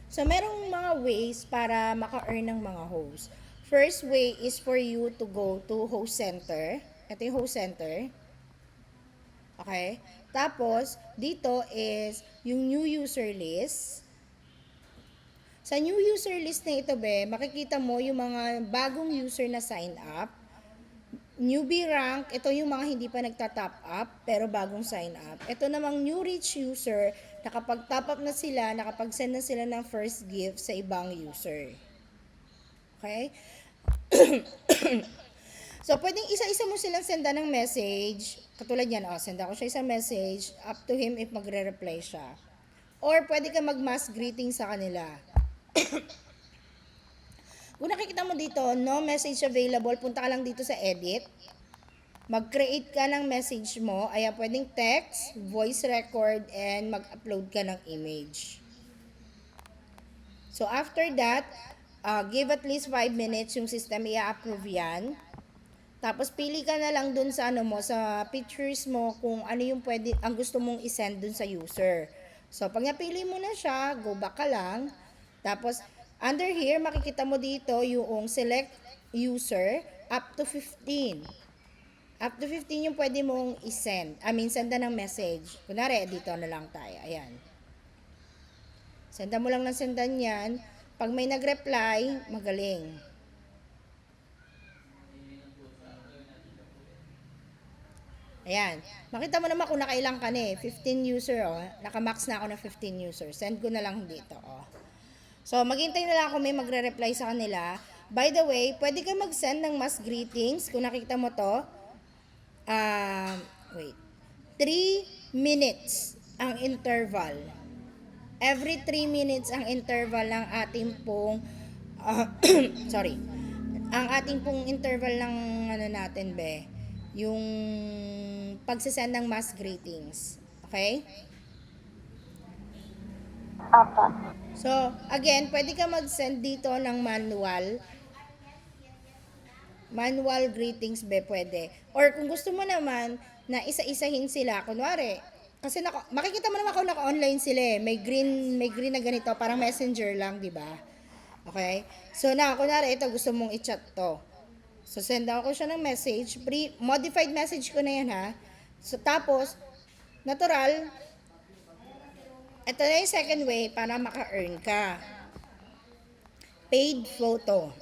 So, merong mga ways para maka-earn ng mga host. First way is for you to go to host center. Ito yung host center. Okay? Tapos, dito is yung new user list. Sa new user list na ito, makikita mo yung mga bagong user na sign up. Newbie rank, ito yung mga hindi pa nagta-top up pero bagong sign up. Ito namang new rich user, nakapag-top up na sila, nakapag-send na sila ng first gift sa ibang user. Okay? So, pwedeng isa-isa mo silang senda ng message. Katulad yan, senda ko siya isang message. Up to him if magre-reply siya. Or pwede ka mag-mass greeting sa kanila. Kung nakikita mo dito, no message available, punta ka lang dito sa edit. Mag-create ka ng message mo. Ayan, pwedeng text, voice record, and mag-upload ka ng image. So, after that, give at least 5 minutes yung system i-approve yan. Tapos pili ka na lang dun sa sa pictures mo kung ano yung ang gusto mong i-send dun sa user. So pag napili mo na siya, go back ka lang. Tapos under here makikita mo dito yung select user up to 15. Up to 15 yung pwede mong i-send. Senda ng message. Kunwari, dito na lang tayo. Ayan. Senda mo lang ng sendan yan. Pag may nag-reply, magaling. Ayan. Makita mo naman kung nakailang ka na 15 user, Naka-max na ako ng 15 user. Send ko na lang dito, So, maghintay na lang ako may magre-reply sa kanila. By the way, pwede ka mag-send ng mass greetings. Kung nakita mo to, wait. 3 minutes ang interval. Every 3 minutes ang interval ng ating pong, sorry, ang ating pong interval ng natin, yung pagsasend ng mass greetings. Okay? Apa. So, again, pwede ka mag-send dito ng manual. Manual greetings, pwede. Or kung gusto mo naman na isa-isahin sila, kunwari, kasi makikita mo naman ako naka-online sila may green na ganito, parang messenger lang, di ba? Okay? So, kunwari, ito, gusto mong i-chat to. So, send ako siya ng message. Modified message ko na yan, ha? So, tapos, natural, ito na yung second way para maka-earn ka. Paid photo.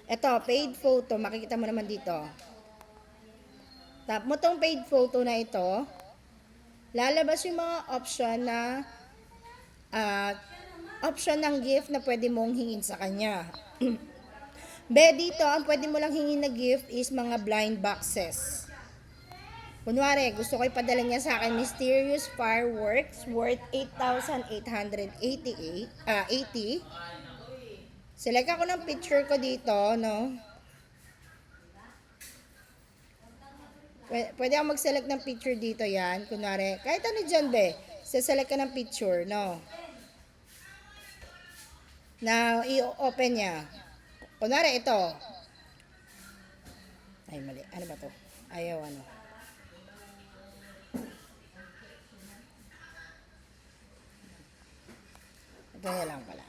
Ito, paid photo. Makikita mo naman dito. Tap mo tong paid photo na ito. Lalabas yung mga option ng gift na pwede mong hingin sa kanya. Dito, ang pwede mo lang hingin na gift is mga blind boxes. Kunwari, gusto ko ipadala niya sa akin mysterious fireworks worth 8,880. Select ako ng picture ko dito, no? Pwede ako mag-select ng picture dito yan. Kunwari, kahit ano dyan, select ka ng picture, no? Now, i-open niya. Kunwari, ito. Ay, mali. Ano ba to? Ayaw, ano. Ito na lang pala.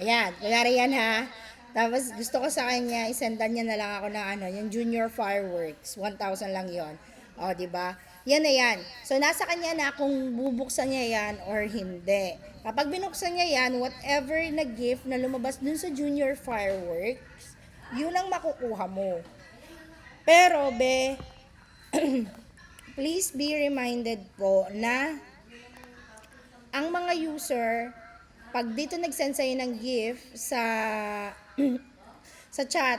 Ayan, kunwari yan, ha. Tapos, gusto ko sa kanya, isendan niya na lang ako ng yung junior fireworks. 1,000 lang yon. O, diba? Yan na yan. So, nasa kanya na kung bubuksan niya yan or hindi. Kapag binuksan niya yan, whatever na gift na lumabas dun sa junior fireworks, yun ang makukuha mo. Pero, please be reminded po na ang mga user, pag dito nag-send sa'yo ng gift sa chat,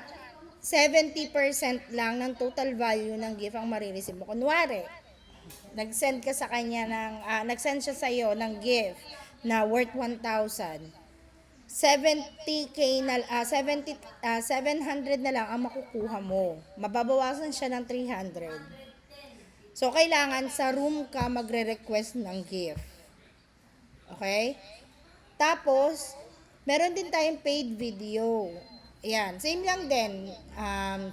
70% lang ng total value ng gift ang marireceive mo. Kunwari, nag-send ka sa kanya nag-send siya sa'yo ng gift na worth 1,000. 70k na 700 na lang ang makukuha mo. Mababawasan siya ng 300. So kailangan sa room ka magre-request ng gift. Okay? Tapos meron din tayong paid video. Ayan, same lang din.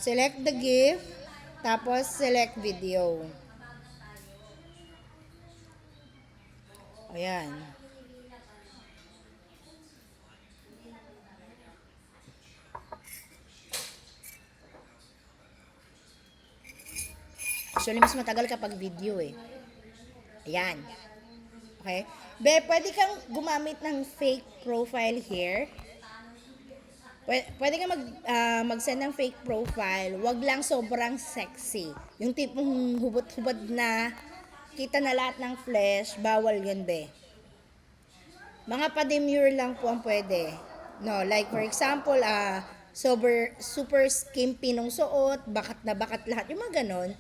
Select the gift, tapos select video. Ayan. Actually, mas matagal kapag video eh. Ayan. Okay? Be, pwede kang gumamit ng fake profile here. Pwede kang mag-send ng fake profile. Wag lang sobrang sexy. Yung tipong hubot-hubad na kita na lahat ng flesh, bawal yun, be. Mga pa-demure lang po ang pwede. No, like for example, super skimpy nung suot, bakat na bakat lahat, yung mga ganon.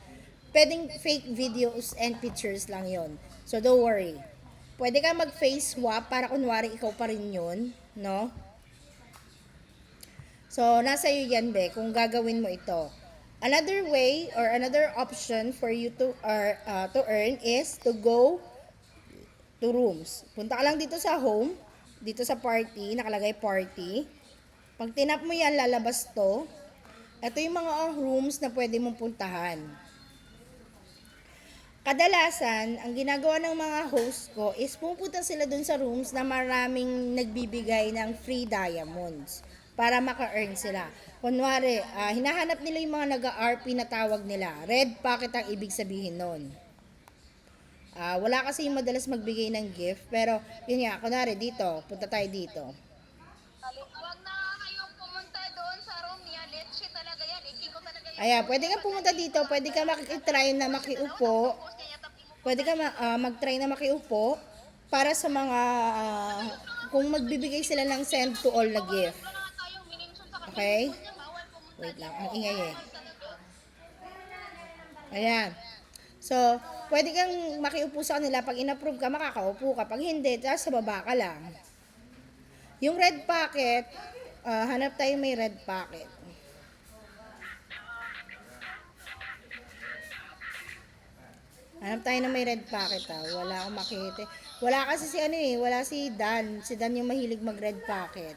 Pwedeng fake videos and pictures lang yon. So don't worry. Pwede ka mag-face swap para kunwari ikaw pa rin yun, no? So, nasa iyo yan, be, kung gagawin mo ito. Another way or another option for you to earn is to go to rooms. Punta ka lang dito sa home, dito sa party, nakalagay party. Pag tinap mo yan, lalabas to. Ito yung mga rooms na pwede mong puntahan. Kadalasan, ang ginagawa ng mga host ko is pupunta sila dun sa rooms na maraming nagbibigay ng free diamonds para maka-earn sila. Kunwari, hinahanap nila yung mga nag-RP na tawag nila. Red pocket ang ibig sabihin nun. Wala kasi yung madalas magbigay ng gift, pero yun nga, kunwari dito, punta tayo dito. Huwag na kayong pumunta doon sa room niya. Let's talaga yan. Iking ko talaga yung Ayan, pwede ka pumunta dito, pwede ka mag-try na makiupo, post niya. Tapi mo pwede ka mag-try na makiupo para sa mga, kung magbibigay sila ng send to all na gift. wala nga tayong minimum sa kanya. Okay? Niya bawal pumunta. Wait lang, ang ingay eh. Ayan. So, pwede kang makiupo sa kanila. Pag in-approve ka, makakaupo ka. Pag hindi, sa baba ka lang. Yung red packet, hanap tayo may red packet. Hanap tayo na may red packet Wala akong makita. Wala kasi si ano eh, wala si Dan. Si Dan yung mahilig mag red packet.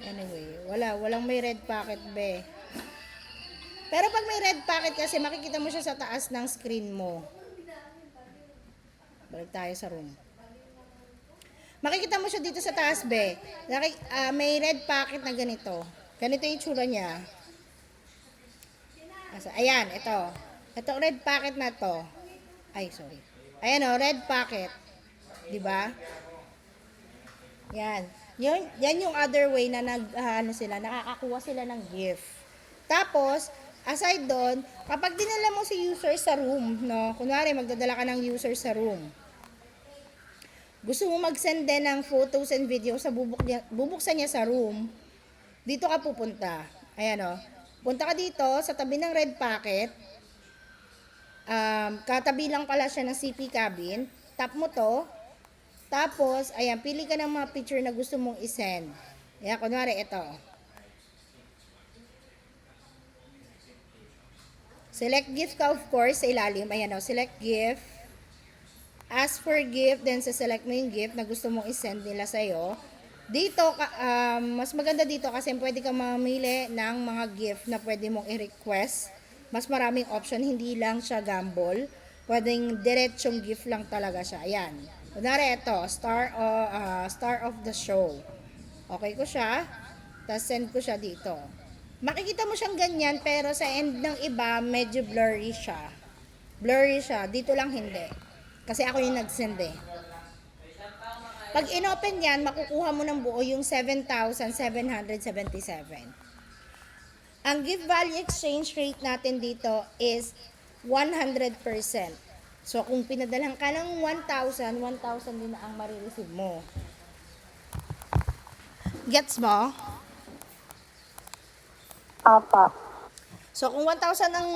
Anyway, walang may red packet, be. Pero pag may red packet kasi, makikita mo siya sa taas ng screen mo. Balik tayo sa room. Makikita mo siya dito sa taas, be. May red packet na ganito. Ganito yung tsura niya. Ayan, ito. Ito red packet na to. Ay, sorry. Ayan o, red packet. Diba? Yan. Yan yung other way na nakakakuha sila ng gift. Tapos, aside doon, kapag dinala mo si user sa room, no? Kunwari, magdadala ka ng user sa room. Gusto mo mag-send din ng photos and videos sa bubuksan niya sa room, dito ka pupunta. Ayan o. Punta ka dito sa tabi ng red packet. Katabi lang pala siya ng CP cabin. Tap mo to. Tapos, ayan, pili ka ng mga picture na gusto mong isend. Ayan, kunwari, ito. Select gift ka, of course, sa ilalim. Ayan o, select gift. Ask for gift, then select mo yung gift na gusto mong isend nila sa'yo. Dito, mas maganda dito kasi pwede ka mamili ng mga gift na pwede mong i-request. Mas maraming option, hindi lang siya gamble. Pwedeng diretsong gift lang talaga siya. Ayan. Kunwari ito, star of the show. Okay ko siya, tapos send ko siya dito. Makikita mo siyang ganyan, pero sa end ng iba, medyo blurry siya. Blurry siya, dito lang hindi. Kasi ako yung nag-send eh. Pag in-open yan, makukuha mo ng buo yung 7,777. Ang gift value exchange rate natin dito is 100%. So, kung pinadalang ka ng 1,000, 1,000 din na ang marireceive mo. Gets mo? Apa. So, kung 1,000 ang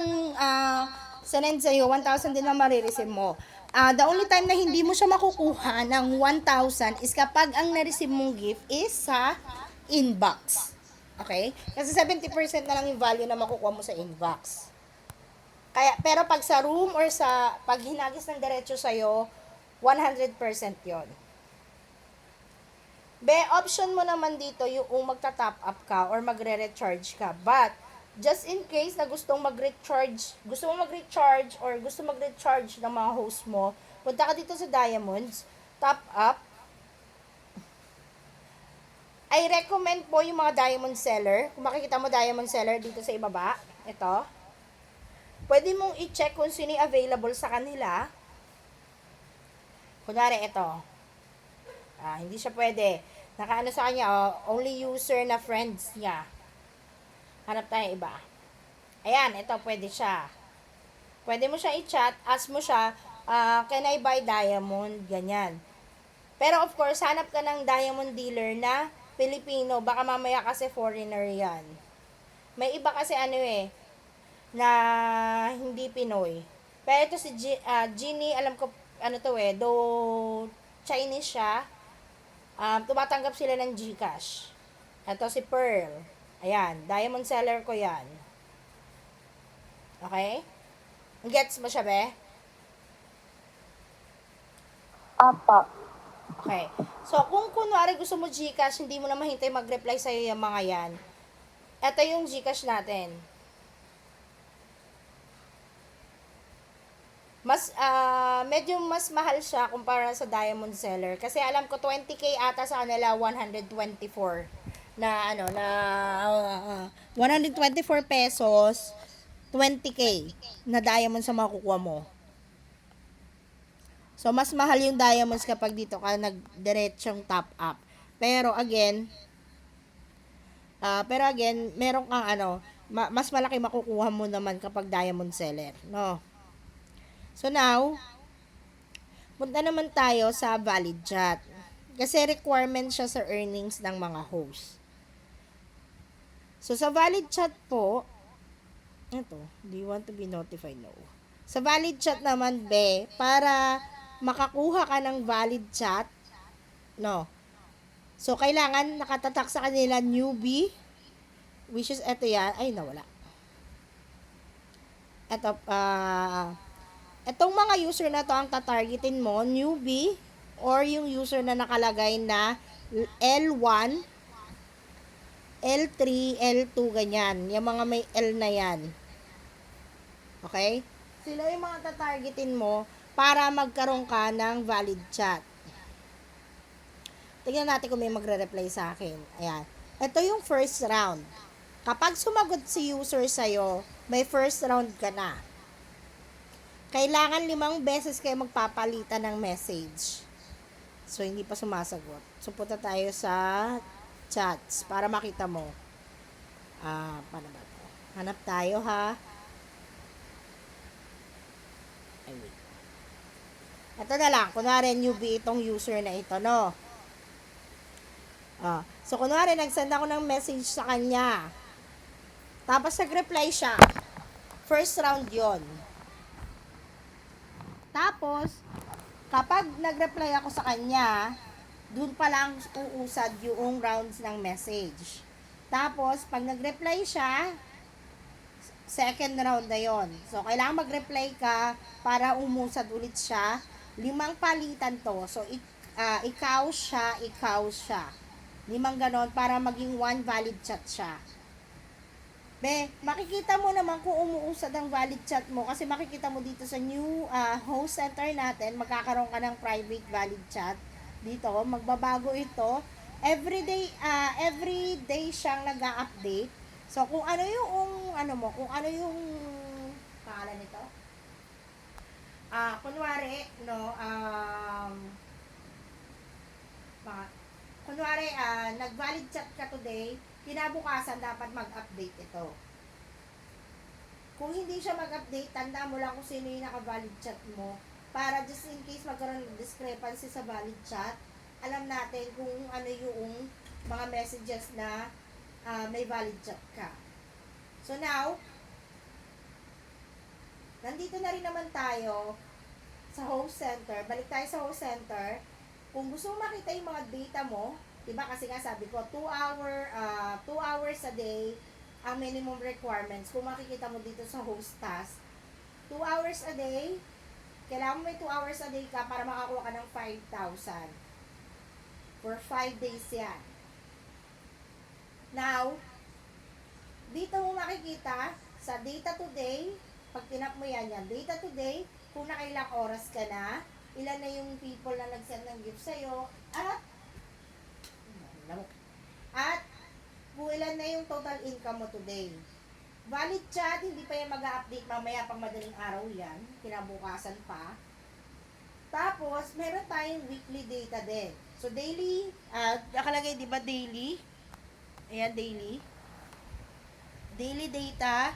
sinend sa'yo, 1,000 din ang marireceive mo. The only time na hindi mo siya makukuha ng 1,000 is kapag ang na-receive mong gift is sa inbox. Okay? Kasi 70% na lang yung value na makukuha mo sa inbox. Pero pag sa room or pag hinagis ng diretso sa'yo, 100% yon. Option mo naman dito yung magta-top up ka or magre-recharge ka. But, just in case na gusto mo mag-recharge or gusto mag-recharge ng mga host mo, punta ka dito sa Diamonds, top up, I recommend po yung mga diamond seller. Kung makikita mo diamond seller dito sa ibaba, ito. Pwede mong i-check kung sino yung available sa kanila. Kunwari, ito. Hindi siya pwede. Nakaano sa kanya, only user na friends niya. Hanap tayo iba. Ayan, ito, pwede siya. Pwede mo siya i-chat, ask mo siya, can I buy diamond? Ganyan. Pero of course, hanap ka ng diamond dealer na Pilipino. Baka mamaya kasi foreigner yan. May iba kasi na hindi Pinoy. Pero ito si Ginny, alam ko, though Chinese siya, tumatanggap sila ng GCash. Ito si Pearl. Ayan, diamond seller ko yan. Okay? Gets mo siya, be? Apa. Okay. So, kung kunwari gusto mo GCash, hindi mo na mahintay mag-reply sa'yo yung mga yan. Ito yung GCash natin. Medyo mas mahal siya kumpara sa diamond seller. Kasi alam ko 20k ata sa kanila 124 124 pesos 20k na diamond sa makukuha mo. So mas mahal yung diamonds kapag dito ka nagdiretsong top up. Pero again, meron kang mas malaki makukuha mo naman kapag diamond seller, no? So now, punta naman tayo sa valid chat. Kasi requirement siya sa earnings ng mga host. So sa valid chat po, ito, do you want to be notified? No. Sa valid chat naman, para makakuha ka ng valid chat, no. So kailangan nakatatak sa kanila newbie, which is ito yan, ay nawala. Ito, itong mga user na to ang tatargetin mo, newbie, or yung user na nakalagay na L1, L3, L2, ganyan. Yung mga may L na yan. Okay? Sila yung mga tatargetin mo para magkaroon ka ng valid chat. Tingnan natin kung may magre-reply sa akin. Ayan. Ito yung first round. Kapag sumagot si user sa'yo, may first round ka na. Kailangan 5 beses kayo magpapalitan ng message. So, hindi pa sumasagot. So, punta tayo sa chats para makita mo. Paano ba ito? Hanap tayo, ha? Ay, wait. Ito na lang. Kunwari, newbie itong user na ito, no? So, kunwari, nagsend ako ng message sa kanya. Tapos, nag-reply siya. First round yon. Tapos, kapag nag-reply ako sa kanya, dun pa lang uusad yung rounds ng message. Tapos, pag nag-reply siya, second round na yon. So, kailangan mag-reply ka para umusad ulit siya. 5 palitan to. So, ikaw siya, ikaw siya. 5 ganon para maging 1 valid chat siya. Makikita mo naman kung umuusad ang valid chat mo kasi makikita mo dito sa new host center natin, magkakaroon ka ng private valid chat. Dito, magbabago ito. Every day siyang nag-a-update. So, kung ano yung pangalan nito? Kunwari, nag-valid chat ka today, kinabukasan dapat mag-update ito. Kung hindi siya mag-update, tanda mo lang kung sino yung naka-valid chat mo para just in case magkaroon ng discrepancy sa valid chat, alam natin kung ano yung mga messages na may valid chat ka. So now, nandito na rin naman tayo sa host center. Balik tayo sa host center. Kung gusto mo makita yung mga data mo, diba kasi nga sabi ko, 2 hours a day ang minimum requirements. Kung makikita mo dito sa host task, 2 hours a day, kailangan mo may 2 hours a day ka para makakuha ka ng 5,000. For 5 days yan. Now, dito mo makikita sa data today, pag tinap mo yan, data today, kung nakailang oras ka na, ilan na yung people na nag-send ng gift sa'yo, at At kung ilan na yung total income mo today. Valid chat, hindi pa yan mag-update mamaya pang madaling araw yan. Kinabukasan pa. Tapos, meron tayong weekly data din. So, daily, nakalagay, di ba, daily? Ayan, daily. Daily data.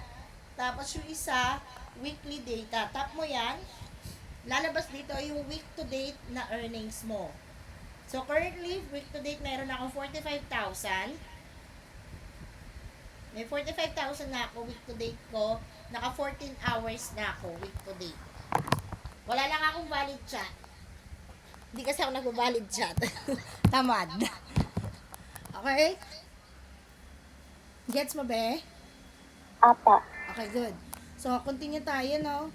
Tapos, yung isa, weekly data. Tap mo yan. Lalabas dito yung week to date na earnings mo. So, currently, week to date, meron akong 45,000. May 45,000 na ako, week to date ko. Naka 14 hours na ako, week to date. Wala lang akong valid chat. Hindi kasi ako nag-valid chat. Tamad. Okay? Gets mo, be? Apa. Okay, good. So, continue tayo, no?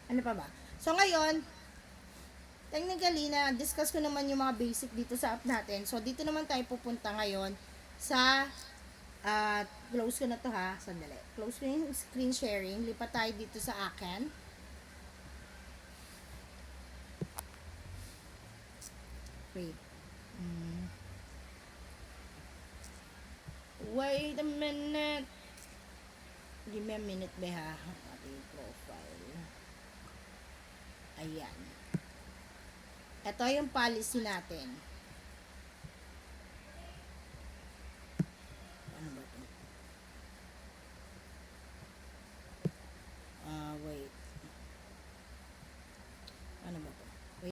Ano pa ba? So, ngayon, technically, na-discuss ko naman yung mga basic dito sa app natin. So, dito naman tayo pupunta ngayon sa close ko na to ha. Sandali. Close ko yung screen sharing. Lipat tayo dito sa akin. Wait. Wait a minute. Give me a minute, beha. Ating profile. Ayan. Ito yung policy natin.